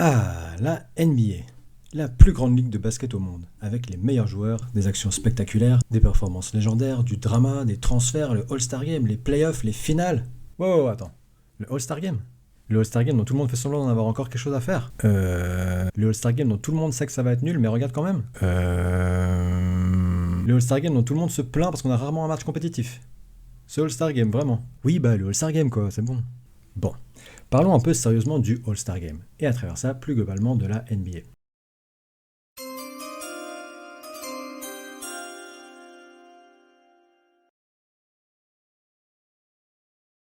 Ah, la NBA, la plus grande ligue de basket au monde, avec les meilleurs joueurs, des actions spectaculaires, des performances légendaires, du drama, des transferts, le All-Star Game, les playoffs, les finales. Wow, attends, le All-Star Game? Le All-Star Game dont tout le monde fait semblant d'en avoir encore quelque chose à faire. Le All-Star Game dont tout le monde sait que ça va être nul, mais regarde quand même. Le All-Star Game dont tout le monde se plaint parce qu'on a rarement un match compétitif. Ce All-Star Game, vraiment. Oui, bah le All-Star Game quoi, c'est bon. Bon, parlons un peu sérieusement du All-Star Game, et à travers ça, plus globalement de la NBA.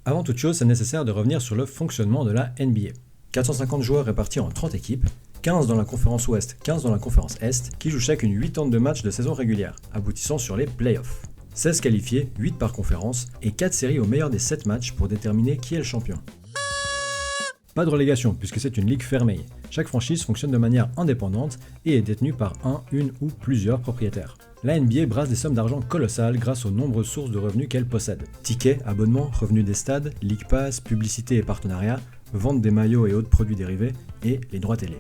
Avant toute chose, c'est nécessaire de revenir sur le fonctionnement de la NBA. 450 joueurs répartis en 30 équipes, 15 dans la conférence Ouest, 15 dans la conférence Est, qui jouent chacune 82 matchs de saison régulière, aboutissant sur les playoffs. 16 qualifiés, 8 par conférence, et 4 séries au meilleur des 7 matchs pour déterminer qui est le champion. Pas de relégation, puisque c'est une ligue fermée. Chaque franchise fonctionne de manière indépendante et est détenue par un, une ou plusieurs propriétaires. La NBA brasse des sommes d'argent colossales grâce aux nombreuses sources de revenus qu'elle possède. Tickets, abonnements, revenus des stades, League Pass, publicité et partenariats, vente des maillots et autres produits dérivés, et les droits télé.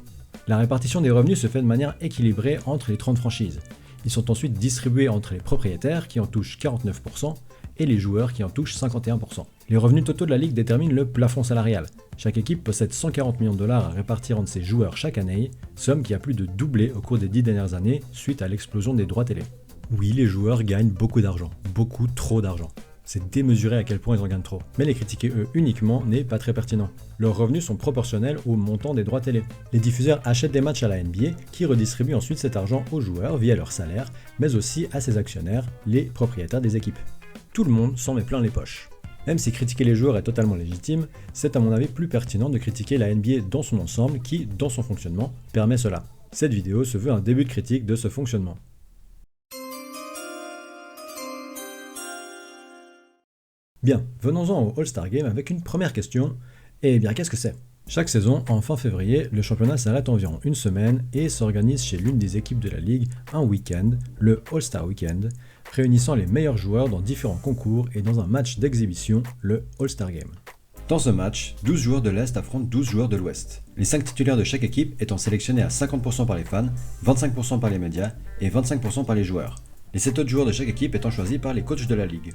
La répartition des revenus se fait de manière équilibrée entre les 30 franchises. Ils sont ensuite distribués entre les propriétaires qui en touchent 49% et les joueurs qui en touchent 51%. Les revenus totaux de la ligue déterminent le plafond salarial. Chaque équipe possède 140 millions de dollars à répartir entre ses joueurs chaque année, somme qui a plus de doublé au cours des 10 dernières années suite à l'explosion des droits télé. Oui, les joueurs gagnent beaucoup d'argent, beaucoup trop d'argent. C'est démesuré à quel point ils en gagnent trop. Mais les critiquer eux uniquement n'est pas très pertinent. Leurs revenus sont proportionnels au montant des droits télé. Les diffuseurs achètent des matchs à la NBA qui redistribuent ensuite cet argent aux joueurs via leur salaire, mais aussi à ses actionnaires, les propriétaires des équipes. Tout le monde s'en met plein les poches. Même si critiquer les joueurs est totalement légitime, c'est à mon avis plus pertinent de critiquer la NBA dans son ensemble qui, dans son fonctionnement, permet cela. Cette vidéo se veut un début de critique de ce fonctionnement. Bien, venons-en au All-Star Game avec une première question. Eh bien, qu'est-ce que c'est? Chaque saison, en fin février, le championnat s'arrête environ une semaine et s'organise chez l'une des équipes de la ligue un week-end, le All-Star Weekend, réunissant les meilleurs joueurs dans différents concours et dans un match d'exhibition, le All-Star Game. Dans ce match, 12 joueurs de l'Est affrontent 12 joueurs de l'Ouest. Les 5 titulaires de chaque équipe étant sélectionnés à 50% par les fans, 25% par les médias et 25% par les joueurs. Les 7 autres joueurs de chaque équipe étant choisis par les coachs de la ligue.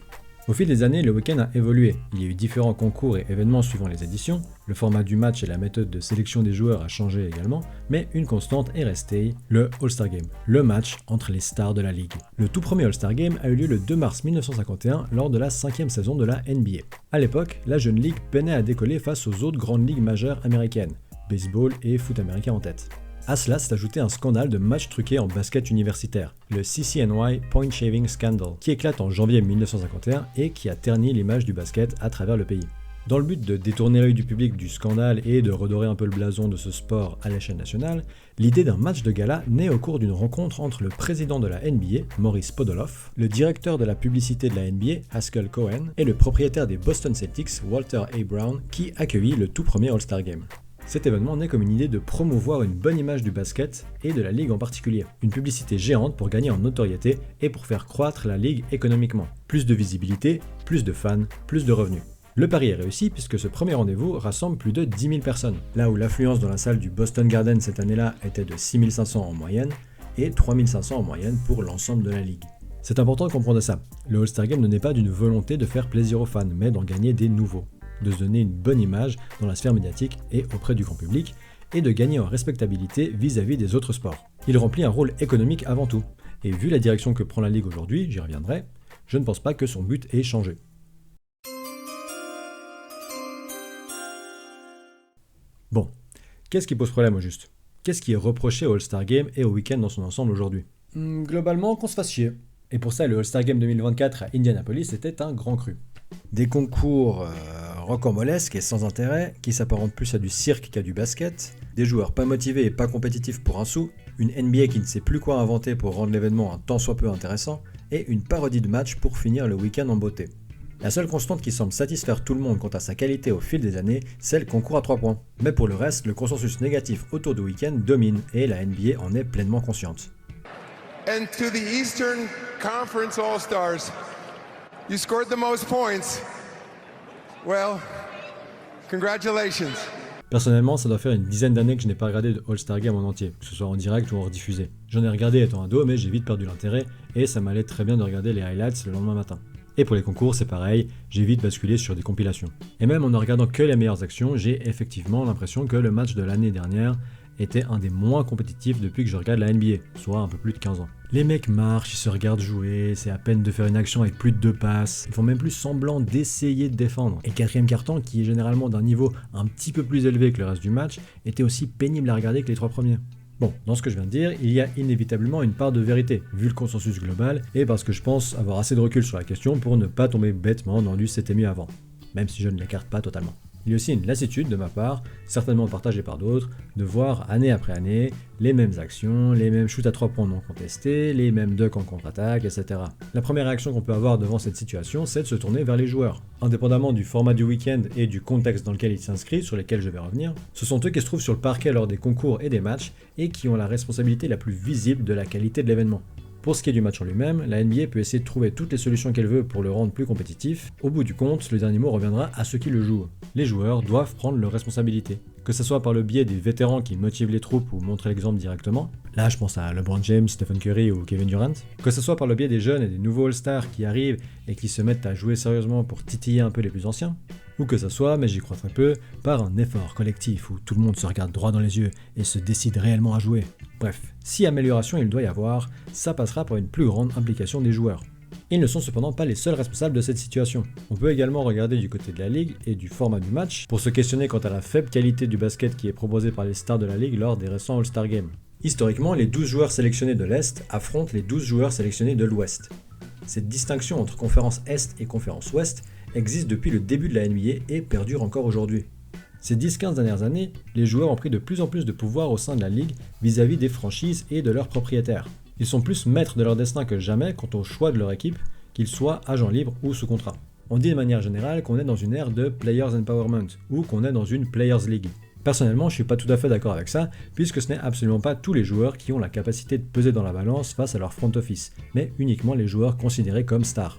Au fil des années, le week-end a évolué. Il y a eu différents concours et événements suivant les éditions, le format du match et la méthode de sélection des joueurs a changé également, mais une constante est restée, le All-Star Game, le match entre les stars de la ligue. Le tout premier All-Star Game a eu lieu le 2 mars 1951 lors de la 5e saison de la NBA. À l'époque, la jeune ligue peinait à décoller face aux autres grandes ligues majeures américaines, baseball et foot américain en tête. À cela s'est ajouté un scandale de matchs truqués en basket universitaire, le CCNY Point Shaving Scandal, qui éclate en janvier 1951 et qui a terni l'image du basket à travers le pays. Dans le but de détourner l'œil du public du scandale et de redorer un peu le blason de ce sport à l'échelle nationale, l'idée d'un match de gala naît au cours d'une rencontre entre le président de la NBA, Maurice Podoloff, le directeur de la publicité de la NBA, Haskell Cohen, et le propriétaire des Boston Celtics, Walter A. Brown, qui accueillit le tout premier All-Star Game. Cet événement naît comme une idée de promouvoir une bonne image du basket et de la ligue en particulier. Une publicité géante pour gagner en notoriété et pour faire croître la ligue économiquement. Plus de visibilité, plus de fans, plus de revenus. Le pari est réussi puisque ce premier rendez-vous rassemble plus de 10 000 personnes. Là où l'affluence dans la salle du Boston Garden cette année-là était de 6 500 en moyenne et 3 500 en moyenne pour l'ensemble de la ligue. C'est important de comprendre ça. Le All-Star Game ne naît pas d'une volonté de faire plaisir aux fans, mais d'en gagner des nouveaux. De se donner une bonne image dans la sphère médiatique et auprès du grand public, et de gagner en respectabilité vis-à-vis des autres sports. Il remplit un rôle économique avant tout, et vu la direction que prend la Ligue aujourd'hui, j'y reviendrai, je ne pense pas que son but ait changé. Bon, qu'est-ce qui pose problème au juste? Qu'est-ce qui est reproché au All-Star Game et au week-end dans son ensemble aujourd'hui? Globalement, qu'on se fasse chier. Et pour ça, le All-Star Game 2024 à Indianapolis était un grand cru. Des concours rocambolesques et sans intérêt, qui s'apparentent plus à du cirque qu'à du basket, des joueurs pas motivés et pas compétitifs pour un sou, une NBA qui ne sait plus quoi inventer pour rendre l'événement un tant soit peu intéressant, et une parodie de match pour finir le week-end en beauté. La seule constante qui semble satisfaire tout le monde quant à sa qualité au fil des années, c'est le concours à 3 points. Mais pour le reste, le consensus négatif autour du week-end domine, et la NBA en est pleinement consciente. And to the Eastern Conference All-Stars, you scored the most points. Well, congratulations. Personnellement, ça doit faire une dizaine d'années que je n'ai pas regardé de All-Star Game en entier, que ce soit en direct ou en rediffusé. J'en ai regardé étant ado, mais j'ai vite perdu l'intérêt, et ça m'allait très bien de regarder les highlights le lendemain matin. Et pour les concours, c'est pareil, j'ai vite basculé sur des compilations. Et même en ne regardant que les meilleures actions, j'ai effectivement l'impression que le match de l'année dernière était un des moins compétitifs depuis que je regarde la NBA, soit un peu plus de 15 ans. Les mecs marchent, ils se regardent jouer, c'est à peine de faire une action avec plus de 2 passes, ils font même plus semblant d'essayer de défendre. Et le quatrième quart-temps, qui est généralement d'un niveau un petit peu plus élevé que le reste du match, était aussi pénible à regarder que les 3 premiers. Bon, dans ce que je viens de dire, il y a inévitablement une part de vérité, vu le consensus global, et parce que je pense avoir assez de recul sur la question pour ne pas tomber bêtement dans du c'était mieux avant, même si je ne l'écarte pas totalement. Il y a aussi une lassitude de ma part, certainement partagée par d'autres, de voir année après année les mêmes actions, les mêmes shoots à 3 points non contestés, les mêmes dunks en contre-attaque, etc. La première réaction qu'on peut avoir devant cette situation, c'est de se tourner vers les joueurs. Indépendamment du format du week-end et du contexte dans lequel ils s'inscrivent, sur lesquels je vais revenir, ce sont eux qui se trouvent sur le parquet lors des concours et des matchs et qui ont la responsabilité la plus visible de la qualité de l'événement. Pour ce qui est du match en lui-même, la NBA peut essayer de trouver toutes les solutions qu'elle veut pour le rendre plus compétitif. Au bout du compte, le dernier mot reviendra à ceux qui le jouent. Les joueurs doivent prendre leurs responsabilités. Que ce soit par le biais des vétérans qui motivent les troupes ou montrent l'exemple directement, là je pense à LeBron James, Stephen Curry ou Kevin Durant, que ce soit par le biais des jeunes et des nouveaux All-Stars qui arrivent et qui se mettent à jouer sérieusement pour titiller un peu les plus anciens, ou que ce soit, mais j'y crois très peu, par un effort collectif où tout le monde se regarde droit dans les yeux et se décide réellement à jouer. Bref, si amélioration il doit y avoir, ça passera par une plus grande implication des joueurs. Ils ne sont cependant pas les seuls responsables de cette situation. On peut également regarder du côté de la ligue et du format du match pour se questionner quant à la faible qualité du basket qui est proposé par les stars de la ligue lors des récents All-Star Games. Historiquement, les 12 joueurs sélectionnés de l'Est affrontent les 12 joueurs sélectionnés de l'Ouest. Cette distinction entre conférence Est et conférence Ouest existe depuis le début de la NBA et perdure encore aujourd'hui. Ces 10-15 dernières années, les joueurs ont pris de plus en plus de pouvoir au sein de la ligue vis-à-vis des franchises et de leurs propriétaires. Ils sont plus maîtres de leur destin que jamais quant au choix de leur équipe, qu'ils soient agents libres ou sous contrat. On dit de manière générale qu'on est dans une ère de Players Empowerment ou qu'on est dans une Players League. Personnellement, je suis pas tout à fait d'accord avec ça, puisque ce n'est absolument pas tous les joueurs qui ont la capacité de peser dans la balance face à leur front office, mais uniquement les joueurs considérés comme stars.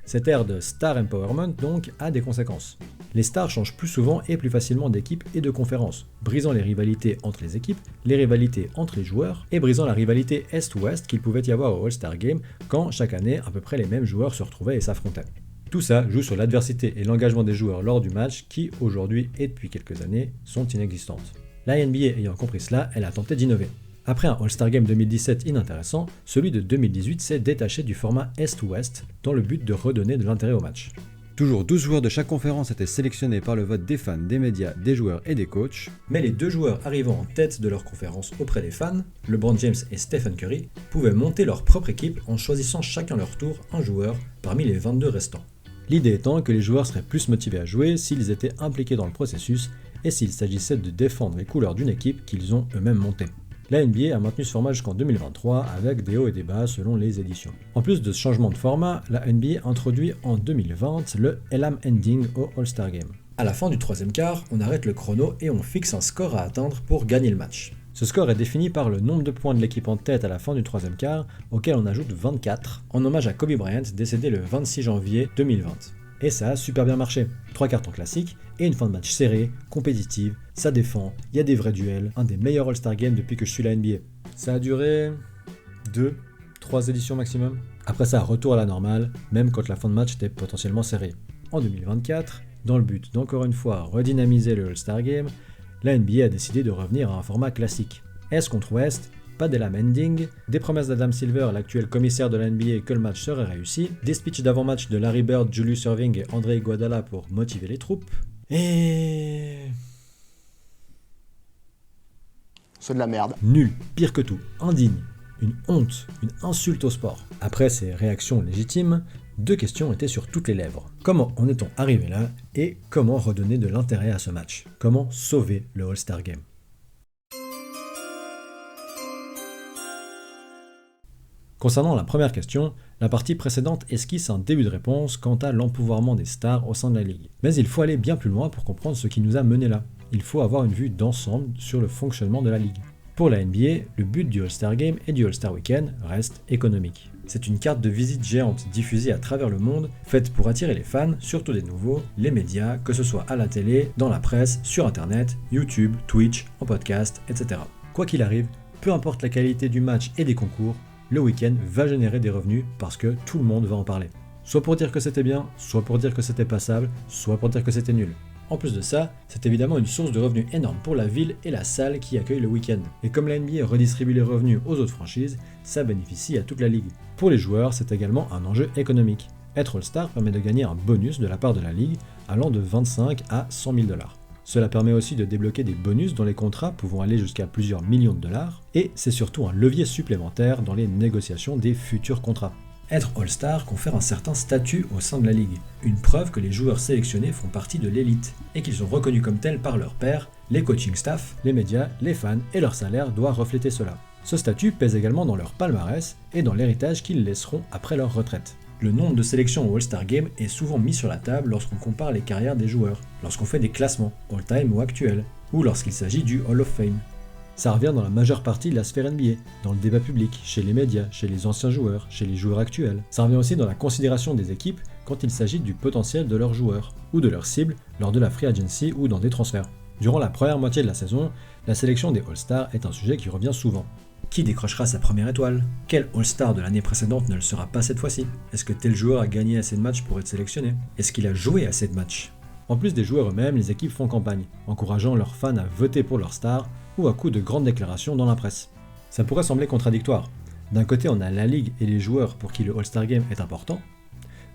Cette ère de Star Empowerment donc a des conséquences. Les stars changent plus souvent et plus facilement d'équipe et de conférence, brisant les rivalités entre les équipes, les rivalités entre les joueurs, et brisant la rivalité Est-Ouest qu'il pouvait y avoir au All-Star Game quand chaque année à peu près les mêmes joueurs se retrouvaient et s'affrontaient. Tout ça joue sur l'adversité et l'engagement des joueurs lors du match qui, aujourd'hui et depuis quelques années, sont inexistantes. La NBA ayant compris cela, elle a tenté d'innover. Après un All-Star Game 2017 inintéressant, celui de 2018 s'est détaché du format Est-Ouest dans le but de redonner de l'intérêt au match. Toujours 12 joueurs de chaque conférence étaient sélectionnés par le vote des fans, des médias, des joueurs et des coachs, mais les 2 joueurs arrivant en tête de leur conférence auprès des fans, LeBron James et Stephen Curry, pouvaient monter leur propre équipe en choisissant chacun leur tour un joueur parmi les 22 restants. L'idée étant que les joueurs seraient plus motivés à jouer s'ils étaient impliqués dans le processus et s'il s'agissait de défendre les couleurs d'une équipe qu'ils ont eux-mêmes montée. La NBA a maintenu ce format jusqu'en 2023 avec des hauts et des bas selon les éditions. En plus de ce changement de format, la NBA introduit en 2020 le Elam Ending au All-Star Game. À la fin du 3e quart, on arrête le chrono et on fixe un score à atteindre pour gagner le match. Ce score est défini par le nombre de points de l'équipe en tête à la fin du 3e quart, auquel on ajoute 24, en hommage à Kobe Bryant décédé le 26 janvier 2020. Et ça a super bien marché. 3 cartons classiques et une fin de match serrée, compétitive, ça défend, il y a des vrais duels, un des meilleurs All-Star Games depuis que je suis la NBA. Ça a duré 2-3 éditions maximum. Après ça, retour à la normale, même quand la fin de match était potentiellement serrée. En 2024, dans le but d'encore une fois redynamiser le All-Star Game, la NBA a décidé de revenir à un format classique. Est contre Ouest, pas d'Elam Ending, des promesses d'Adam Silver, l'actuel commissaire de la NBA, que le match serait réussi, des speeches d'avant-match de Larry Bird, Julius Erving et André Iguodala pour motiver les troupes, et... C'est de la merde. Nul, pire que tout, indigne, une honte, une insulte au sport. Après ces réactions légitimes, 2 questions étaient sur toutes les lèvres. Comment en est-on arrivé là et comment redonner de l'intérêt à ce match? Comment sauver le All-Star Game? Concernant la première question, la partie précédente esquisse un début de réponse quant à l'empouvoirment des stars au sein de la ligue. Mais il faut aller bien plus loin pour comprendre ce qui nous a mené là. Il faut avoir une vue d'ensemble sur le fonctionnement de la ligue. Pour la NBA, le but du All-Star Game et du All-Star Weekend reste économique. C'est une carte de visite géante diffusée à travers le monde, faite pour attirer les fans, surtout des nouveaux, les médias, que ce soit à la télé, dans la presse, sur internet, YouTube, Twitch, en podcast, etc. Quoi qu'il arrive, peu importe la qualité du match et des concours, le week-end va générer des revenus parce que tout le monde va en parler. Soit pour dire que c'était bien, soit pour dire que c'était passable, soit pour dire que c'était nul. En plus de ça, c'est évidemment une source de revenus énorme pour la ville et la salle qui accueille le week-end. Et comme la NBA redistribue les revenus aux autres franchises, ça bénéficie à toute la ligue. Pour les joueurs, c'est également un enjeu économique. Être All-Star permet de gagner un bonus de la part de la ligue allant de 25 à 100 000 $. Cela permet aussi de débloquer des bonus dans les contrats pouvant aller jusqu'à plusieurs millions de dollars, et c'est surtout un levier supplémentaire dans les négociations des futurs contrats. Être All-Star confère un certain statut au sein de la ligue, une preuve que les joueurs sélectionnés font partie de l'élite, et qu'ils sont reconnus comme tels par leurs pairs, les coaching staff, les médias, les fans, et leur salaire doit refléter cela. Ce statut pèse également dans leur palmarès et dans l'héritage qu'ils laisseront après leur retraite. Le nombre de sélections au All-Star Game est souvent mis sur la table lorsqu'on compare les carrières des joueurs, lorsqu'on fait des classements, all-time ou actuels, ou lorsqu'il s'agit du Hall of Fame. Ça revient dans la majeure partie de la sphère NBA, dans le débat public, chez les médias, chez les anciens joueurs, chez les joueurs actuels. Ça revient aussi dans la considération des équipes quand il s'agit du potentiel de leurs joueurs, ou de leurs cibles lors de la free agency ou dans des transferts. Durant la première moitié de la saison, la sélection des All-Stars est un sujet qui revient souvent. Qui décrochera sa première étoile? Quel All-Star de l'année précédente ne le sera pas cette fois-ci? Est-ce que tel joueur a gagné assez de matchs pour être sélectionné? Est-ce qu'il a joué assez de matchs? En plus des joueurs eux-mêmes, les équipes font campagne, encourageant leurs fans à voter pour leur star ou à coup de grandes déclarations dans la presse. Ça pourrait sembler contradictoire. D'un côté, on a la ligue et les joueurs pour qui le All-Star Game est important.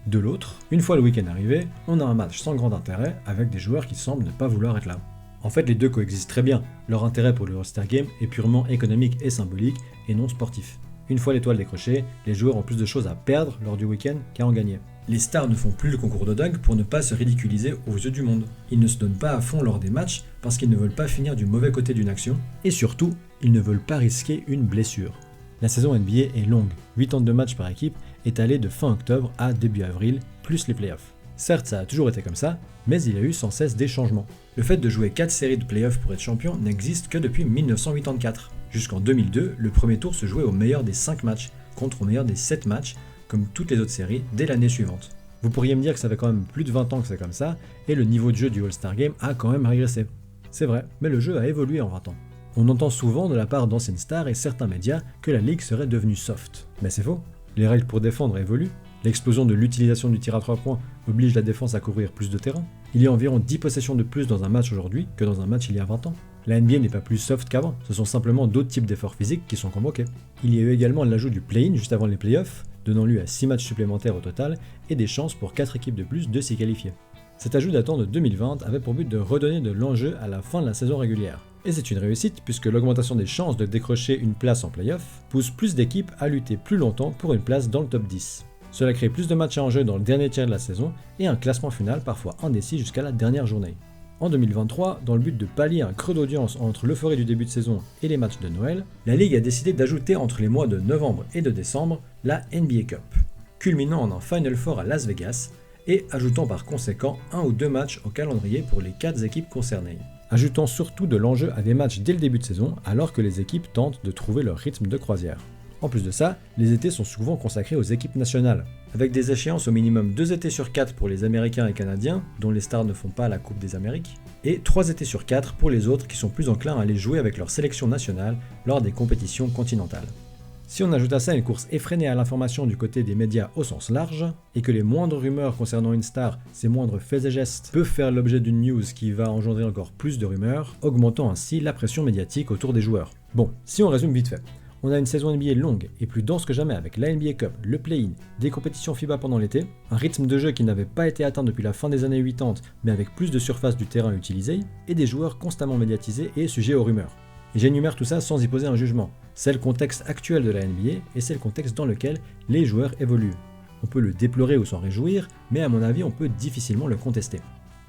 De l'autre, une fois le week-end arrivé, on a un match sans grand intérêt avec des joueurs qui semblent ne pas vouloir être là. En fait, les deux coexistent très bien. Leur intérêt pour le All-Star Game est purement économique et symbolique et non sportif. Une fois l'étoile décrochée, les joueurs ont plus de choses à perdre lors du week-end qu'à en gagner. Les stars ne font plus le concours de dunk pour ne pas se ridiculiser aux yeux du monde. Ils ne se donnent pas à fond lors des matchs parce qu'ils ne veulent pas finir du mauvais côté d'une action, et surtout, ils ne veulent pas risquer une blessure. La saison NBA est longue, 82 matchs par équipe, étalés de fin octobre à début avril, plus les playoffs. Certes, ça a toujours été comme ça, mais il y a eu sans cesse des changements. Le fait de jouer 4 séries de playoffs pour être champion n'existe que depuis 1984. Jusqu'en 2002, le premier tour se jouait au meilleur des 5 matchs, contre au meilleur des 7 matchs, comme toutes les autres séries, dès l'année suivante. Vous pourriez me dire que ça fait quand même plus de 20 ans que c'est comme ça, et le niveau de jeu du All-Star Game a quand même régressé. C'est vrai, mais le jeu a évolué en 20 ans. On entend souvent de la part d'anciennes stars et certains médias que la ligue serait devenue soft. Mais c'est faux. Les règles pour défendre évoluent, l'explosion de l'utilisation du tir à 3 points oblige la défense à couvrir plus de terrain. Il y a environ 10 possessions de plus dans un match aujourd'hui que dans un match il y a 20 ans. La NBA n'est pas plus soft qu'avant, ce sont simplement d'autres types d'efforts physiques qui sont convoqués. Il y a eu également l'ajout du play-in juste avant les playoffs, donnant lieu à 6 matchs supplémentaires au total et des chances pour 4 équipes de plus de s'y qualifier. Cet ajout datant de 2020 avait pour but de redonner de l'enjeu à la fin de la saison régulière. Et c'est une réussite puisque l'augmentation des chances de décrocher une place en play-off pousse plus d'équipes à lutter plus longtemps pour une place dans le top 10. Cela crée plus de matchs à enjeu dans le dernier tiers de la saison et un classement final parfois indécis jusqu'à la dernière journée. En 2023, dans le but de pallier un creux d'audience entre l'euphorie du début de saison et les matchs de Noël, la Ligue a décidé d'ajouter entre les mois de novembre et de décembre la NBA Cup, culminant en un Final Four à Las Vegas et ajoutant par conséquent 1 ou 2 matchs au calendrier pour les 4 équipes concernées. Ajoutant surtout de l'enjeu à des matchs dès le début de saison alors que les équipes tentent de trouver leur rythme de croisière. En plus de ça, les étés sont souvent consacrés aux équipes nationales, avec des échéances au minimum 2 étés sur 4 pour les Américains et Canadiens, dont les stars ne font pas la Coupe des Amériques, et 3 étés sur 4 pour les autres qui sont plus enclins à aller jouer avec leur sélection nationale lors des compétitions continentales. Si on ajoute à ça une course effrénée à l'information du côté des médias au sens large, et que les moindres rumeurs concernant une star, ses moindres faits et gestes, peuvent faire l'objet d'une news qui va engendrer encore plus de rumeurs, augmentant ainsi la pression médiatique autour des joueurs. Bon, si on résume vite fait. On a une saison NBA longue et plus dense que jamais avec la NBA Cup, le play-in, des compétitions FIBA pendant l'été, un rythme de jeu qui n'avait pas été atteint depuis la fin des années 80 mais avec plus de surface du terrain utilisée, et des joueurs constamment médiatisés et sujets aux rumeurs. Et j'énumère tout ça sans y poser un jugement. C'est le contexte actuel de la NBA et c'est le contexte dans lequel les joueurs évoluent. On peut le déplorer ou s'en réjouir, mais à mon avis on peut difficilement le contester.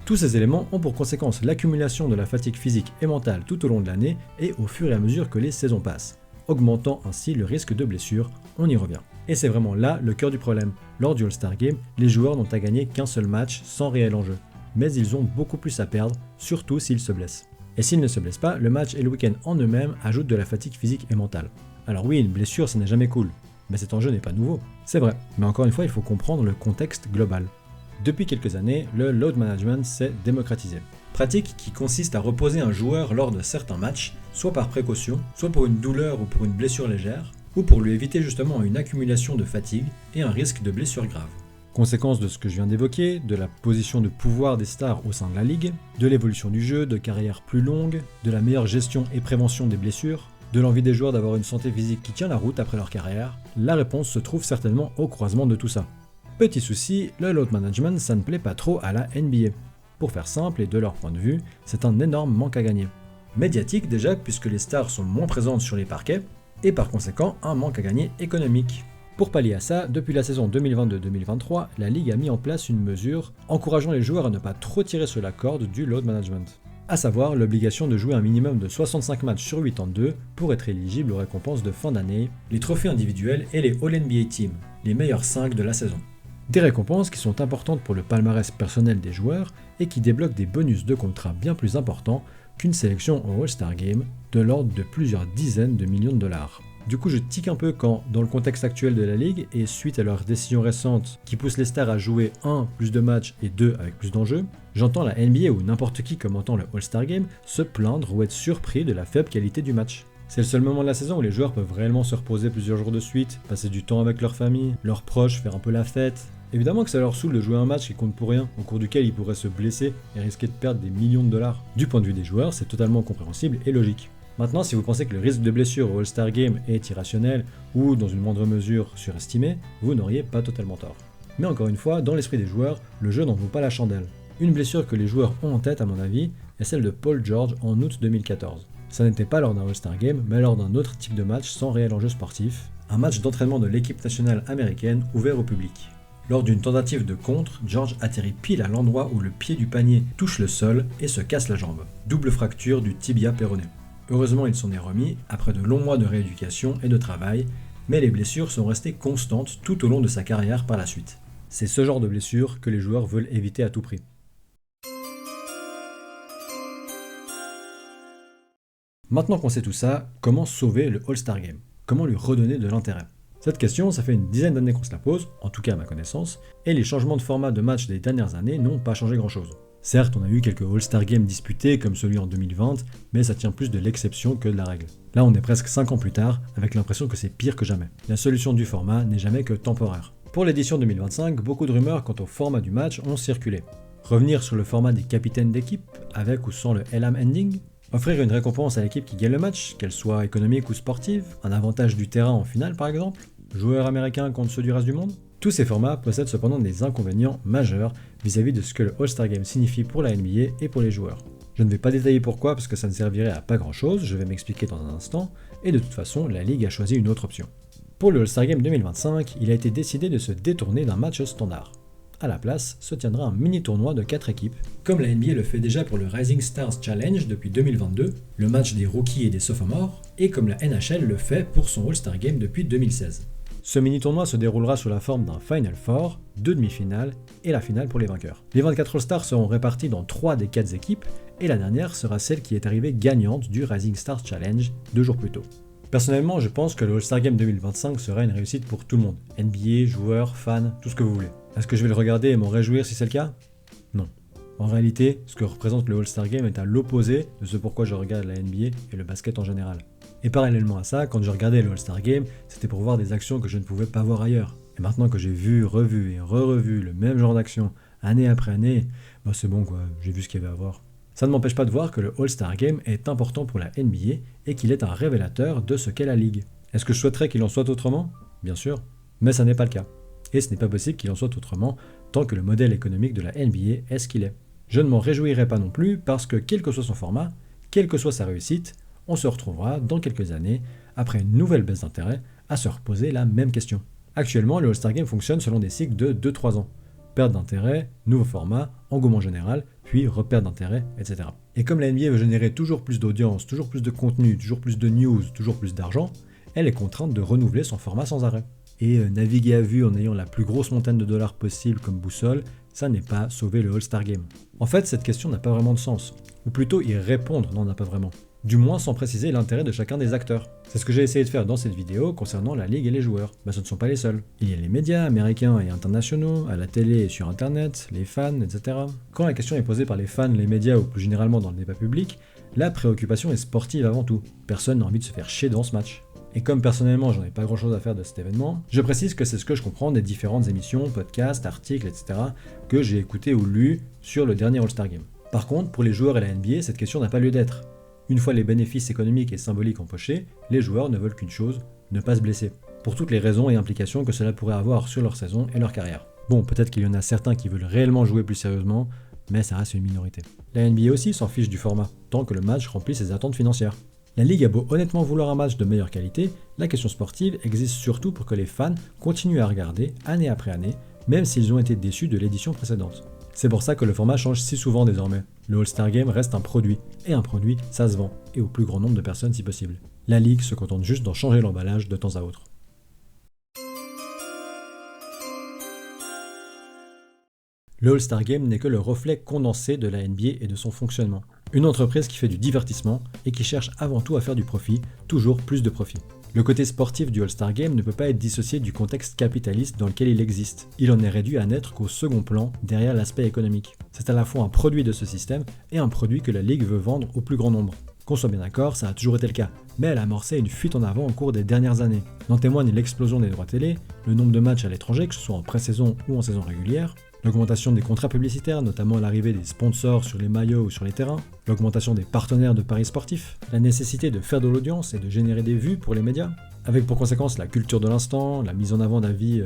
Tous ces éléments ont pour conséquence l'accumulation de la fatigue physique et mentale tout au long de l'année et au fur et à mesure que les saisons passent, augmentant ainsi le risque de blessure, on y revient. Et c'est vraiment là le cœur du problème. Lors du All-Star Game, les joueurs n'ont à gagner qu'un seul match sans réel enjeu. Mais ils ont beaucoup plus à perdre, surtout s'ils se blessent. Et s'ils ne se blessent pas, le match et le week-end en eux-mêmes ajoutent de la fatigue physique et mentale. Alors oui, une blessure, ce n'est jamais cool. mais cet enjeu n'est pas nouveau. C'est vrai, mais encore une fois, il faut comprendre le contexte global. Depuis quelques années, le load management s'est démocratisé. Pratique qui consiste à reposer un joueur lors de certains matchs, soit par précaution, soit pour une douleur ou pour une blessure légère, ou pour lui éviter justement une accumulation de fatigue et un risque de blessure grave. Conséquence de ce que je viens d'évoquer, de la position de pouvoir des stars au sein de la ligue, de l'évolution du jeu, de carrières plus longues, de la meilleure gestion et prévention des blessures, de l'envie des joueurs d'avoir une santé physique qui tient la route après leur carrière, la réponse se trouve certainement au croisement de tout ça. Petit souci, le load management ça ne plaît pas trop à la NBA. Pour faire simple et de leur point de vue, c'est un énorme manque à gagner. Médiatique déjà puisque les stars sont moins présentes sur les parquets, et par conséquent un manque à gagner économique. Pour pallier à ça, depuis la saison 2022-2023, la Ligue a mis en place une mesure encourageant les joueurs à ne pas trop tirer sur la corde du load management. À savoir l'obligation de jouer un minimum de 65 matchs sur 82 pour être éligible aux récompenses de fin d'année, les trophées individuels et les All-NBA Team, les meilleurs 5 de la saison. Des récompenses qui sont importantes pour le palmarès personnel des joueurs et qui débloquent des bonus de contrat bien plus importants qu'une sélection au All-Star Game de l'ordre de plusieurs dizaines de millions de dollars. Du coup, je tique un peu quand, dans le contexte actuel de la ligue, et suite à leurs décisions récentes qui poussent les stars à jouer 1 plus de matchs et 2 avec plus d'enjeux, j'entends la NBA ou n'importe qui commentant le All-Star Game se plaindre ou être surpris de la faible qualité du match. C'est le seul moment de la saison où les joueurs peuvent réellement se reposer plusieurs jours de suite, passer du temps avec leur famille, leurs proches, faire un peu la fête. Évidemment que ça leur saoule de jouer un match qui compte pour rien, au cours duquel ils pourraient se blesser et risquer de perdre des millions de dollars. Du point de vue des joueurs, c'est totalement compréhensible et logique. Maintenant, si vous pensez que le risque de blessure au All-Star Game est irrationnel ou, dans une moindre mesure, surestimé, vous n'auriez pas totalement tort. Mais encore une fois, dans l'esprit des joueurs, le jeu n'en vaut pas la chandelle. Une blessure que les joueurs ont en tête, à mon avis, est celle de Paul George en août 2014. Ça n'était pas lors d'un All-Star Game, mais lors d'un autre type de match sans réel enjeu sportif, un match d'entraînement de l'équipe nationale américaine ouvert au public. Lors d'une tentative de contre, George atterrit pile à l'endroit où le pied du panier touche le sol et se casse la jambe. Double fracture du tibia péroné. Heureusement, il s'en est remis après de longs mois de rééducation et de travail, mais les blessures sont restées constantes tout au long de sa carrière par la suite. C'est ce genre de blessures que les joueurs veulent éviter à tout prix. Maintenant qu'on sait tout ça, comment sauver le All-Star Game? Comment lui redonner de l'intérêt? Cette question, ça fait une dizaine d'années qu'on se la pose, en tout cas à ma connaissance, et les changements de format de match des dernières années n'ont pas changé grand-chose. Certes, on a eu quelques All-Star Games disputés comme celui en 2020, mais ça tient plus de l'exception que de la règle. Là, on est presque 5 ans plus tard, avec l'impression que c'est pire que jamais. La solution du format n'est jamais que temporaire. Pour l'édition 2025, beaucoup de rumeurs quant au format du match ont circulé. Revenir sur le format des capitaines d'équipe, avec ou sans le Elam Ending, offrir une récompense à l'équipe qui gagne le match, qu'elle soit économique ou sportive, un avantage du terrain en finale par exemple, joueurs américains contre ceux du reste du monde. Tous ces formats possèdent cependant des inconvénients majeurs vis-à-vis de ce que le All-Star Game signifie pour la NBA et pour les joueurs. Je ne vais pas détailler pourquoi parce que ça ne servirait à pas grand chose, je vais m'expliquer dans un instant, et de toute façon, la Ligue a choisi une autre option. Pour le All-Star Game 2025, il a été décidé de se détourner d'un match standard. À la place, se tiendra un mini-tournoi de 4 équipes, comme la NBA le fait déjà pour le Rising Stars Challenge depuis 2022, le match des rookies et des sophomores, et comme la NHL le fait pour son All-Star Game depuis 2016. Ce mini-tournoi se déroulera sous la forme d'un Final Four, 2 demi-finales et la finale pour les vainqueurs. Les 24 All-Stars seront répartis dans 3 des 4 équipes, et la dernière sera celle qui est arrivée gagnante du Rising Stars Challenge 2 jours plus tôt. Personnellement, je pense que le All-Star Game 2025 sera une réussite pour tout le monde. NBA, joueurs, fans, tout ce que vous voulez. Est-ce que je vais le regarder et m'en réjouir si c'est le cas? Non. En réalité, ce que représente le All-Star Game est à l'opposé de ce pourquoi je regarde la NBA et le basket en général. Et parallèlement à ça, quand je regardais le All-Star Game, c'était pour voir des actions que je ne pouvais pas voir ailleurs. Et maintenant que j'ai vu, revu et re-revu le même genre d'action, année après année, bah c'est bon quoi, j'ai vu ce qu'il y avait à voir. Ça ne m'empêche pas de voir que le All-Star Game est important pour la NBA et qu'il est un révélateur de ce qu'est la Ligue. Est-ce que je souhaiterais qu'il en soit autrement? Bien sûr, mais ça n'est pas le cas. Et ce n'est pas possible qu'il en soit autrement tant que le modèle économique de la NBA est ce qu'il est. Je ne m'en réjouirai pas non plus parce que quel que soit son format, quelle que soit sa réussite, on se retrouvera dans quelques années, après une nouvelle baisse d'intérêt, à se reposer la même question. Actuellement, le All-Star Game fonctionne selon des cycles de 2-3 ans. Perte d'intérêt, nouveau format, engouement général, puis reperte d'intérêt, etc. Et comme la NBA veut générer toujours plus d'audience, toujours plus de contenu, toujours plus de news, toujours plus d'argent, elle est contrainte de renouveler son format sans arrêt. Et naviguer à vue en ayant la plus grosse montagne de dollars possible comme boussole, ça n'est pas sauver le All-Star Game. En fait, cette question n'a pas vraiment de sens. Ou plutôt, y répondre n'en a pas vraiment. du moins sans préciser l'intérêt de chacun des acteurs. C'est ce que j'ai essayé de faire dans cette vidéo concernant la ligue et les joueurs. Ce ne sont pas les seuls. Il y a les médias américains et internationaux, à la télé et sur internet, les fans, etc. Quand la question est posée par les fans, les médias ou plus généralement dans le débat public, la préoccupation est sportive avant tout. Personne n'a envie de se faire chier dans ce match. Et comme personnellement j'en ai pas grand chose à faire de cet événement, je précise que c'est ce que je comprends des différentes émissions, podcasts, articles, etc. que j'ai écoutés ou lus sur le dernier All-Star Game. Par contre, pour les joueurs et la NBA, cette question n'a pas lieu d'être. Une fois les bénéfices économiques et symboliques empochés, les joueurs ne veulent qu'une chose, ne pas se blesser. Pour toutes les raisons et implications que cela pourrait avoir sur leur saison et leur carrière. Bon, peut-être qu'il y en a certains qui veulent réellement jouer plus sérieusement, mais ça reste une minorité. La NBA aussi s'en fiche du format, tant que le match remplit ses attentes financières. La ligue a beau honnêtement vouloir un match de meilleure qualité, la question sportive existe surtout pour que les fans continuent à regarder année après année, même s'ils ont été déçus de l'édition précédente. C'est pour ça que le format change si souvent désormais. Le All-Star Game reste un produit, et un produit, ça se vend, et au plus grand nombre de personnes si possible. La ligue se contente juste d'en changer l'emballage de temps à autre. Le All-Star Game n'est que le reflet condensé de la NBA et de son fonctionnement. Une entreprise qui fait du divertissement et qui cherche avant tout à faire du profit, toujours plus de profit. Le côté sportif du All-Star Game ne peut pas être dissocié du contexte capitaliste dans lequel il existe. Il en est réduit à n'être qu'au second plan, derrière l'aspect économique. C'est à la fois un produit de ce système et un produit que la Ligue veut vendre au plus grand nombre. Qu'on soit bien d'accord, ça a toujours été le cas, mais elle a amorcé une fuite en avant au cours des dernières années. En témoigne l'explosion des droits télé, le nombre de matchs à l'étranger, que ce soit en pré-saison ou en saison régulière, l'augmentation des contrats publicitaires, notamment l'arrivée des sponsors sur les maillots ou sur les terrains, l'augmentation des partenaires de paris sportifs, la nécessité de faire de l'audience et de générer des vues pour les médias, avec pour conséquence la culture de l'instant, la mise en avant d'avis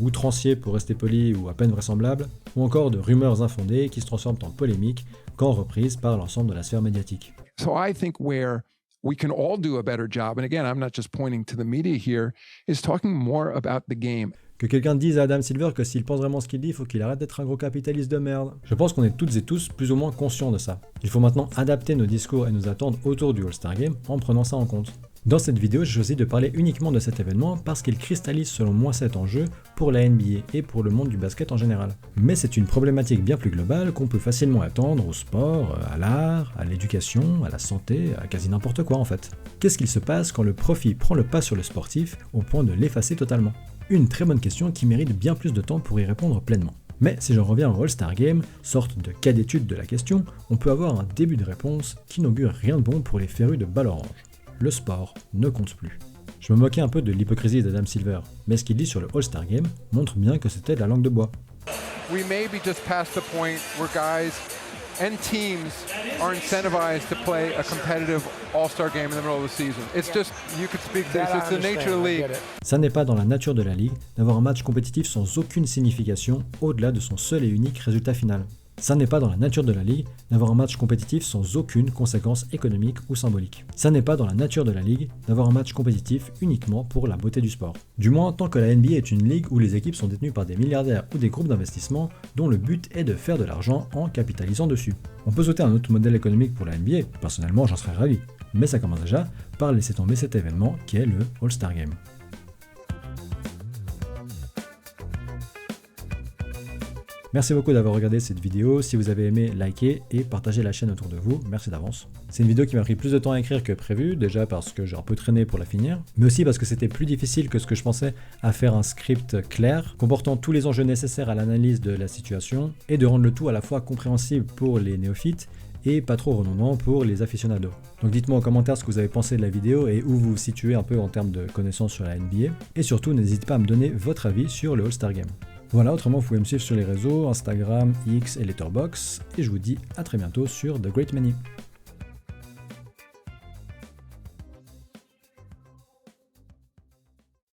outranciers pour rester poli ou à peine vraisemblables, ou encore de rumeurs infondées qui se transforment en polémiques quand reprises par l'ensemble de la sphère médiatique. So I think where we can all do a better job, and again, I'm not just pointing to the media here, is talking more about the game. Que quelqu'un dise à Adam Silver que s'il pense vraiment ce qu'il dit, il faut qu'il arrête d'être un gros capitaliste de merde. Je pense qu'on est toutes et tous plus ou moins conscients de ça. Il faut maintenant adapter nos discours et nos attentes autour du All-Star Game en prenant ça en compte. Dans cette vidéo, j'ai choisi de parler uniquement de cet événement parce qu'il cristallise selon moi cet enjeu pour la NBA et pour le monde du basket en général. Mais c'est une problématique bien plus globale qu'on peut facilement étendre au sport, à l'art, à l'éducation, à la santé, à quasi n'importe quoi en fait. Qu'est-ce qu'il se passe quand le profit prend le pas sur le sportif au point de l'effacer totalement ? Une très bonne question qui mérite bien plus de temps pour y répondre pleinement. Mais si j'en reviens au All-Star Game, sorte de cas d'étude de la question, on peut avoir un début de réponse qui n'augure rien de bon pour les férus de balle orange. Le sport ne compte plus. Je me moquais un peu de l'hypocrisie d'Adam Silver, mais ce qu'il dit sur le All-Star Game montre bien que c'était de la langue de bois. We may be just past the point where guys and teams are incentivized to play a competitive all-star game in the middle of the season. It's just, you could speak to this, it's the nature of the league. Ça n'est pas dans la nature de la ligue d'avoir un match compétitif sans aucune signification au-delà de son seul et unique résultat final. Ça n'est pas dans la nature de la ligue d'avoir un match compétitif sans aucune conséquence économique ou symbolique. Ça n'est pas dans la nature de la ligue d'avoir un match compétitif uniquement pour la beauté du sport. Du moins, tant que la NBA est une ligue où les équipes sont détenues par des milliardaires ou des groupes d'investissement dont le but est de faire de l'argent en capitalisant dessus. On peut sauter un autre modèle économique pour la NBA, personnellement j'en serais ravi, mais ça commence déjà par laisser tomber cet événement qui est le All-Star Game. Merci beaucoup d'avoir regardé cette vidéo. Si vous avez aimé, likez et partagez la chaîne autour de vous. Merci d'avance. C'est une vidéo qui m'a pris plus de temps à écrire que prévu, déjà parce que j'ai un peu traîné pour la finir, mais aussi parce que c'était plus difficile que ce que je pensais à faire un script clair, comportant tous les enjeux nécessaires à l'analyse de la situation, et de rendre le tout à la fois compréhensible pour les néophytes et pas trop redondant pour les aficionados. Donc dites-moi en commentaire ce que vous avez pensé de la vidéo et où vous vous situez un peu en termes de connaissances sur la NBA, et surtout n'hésitez pas à me donner votre avis sur le All-Star Game. Voilà, autrement vous pouvez me suivre sur les réseaux, Instagram, X et Letterboxd, et je vous dis à très bientôt sur The Great Many.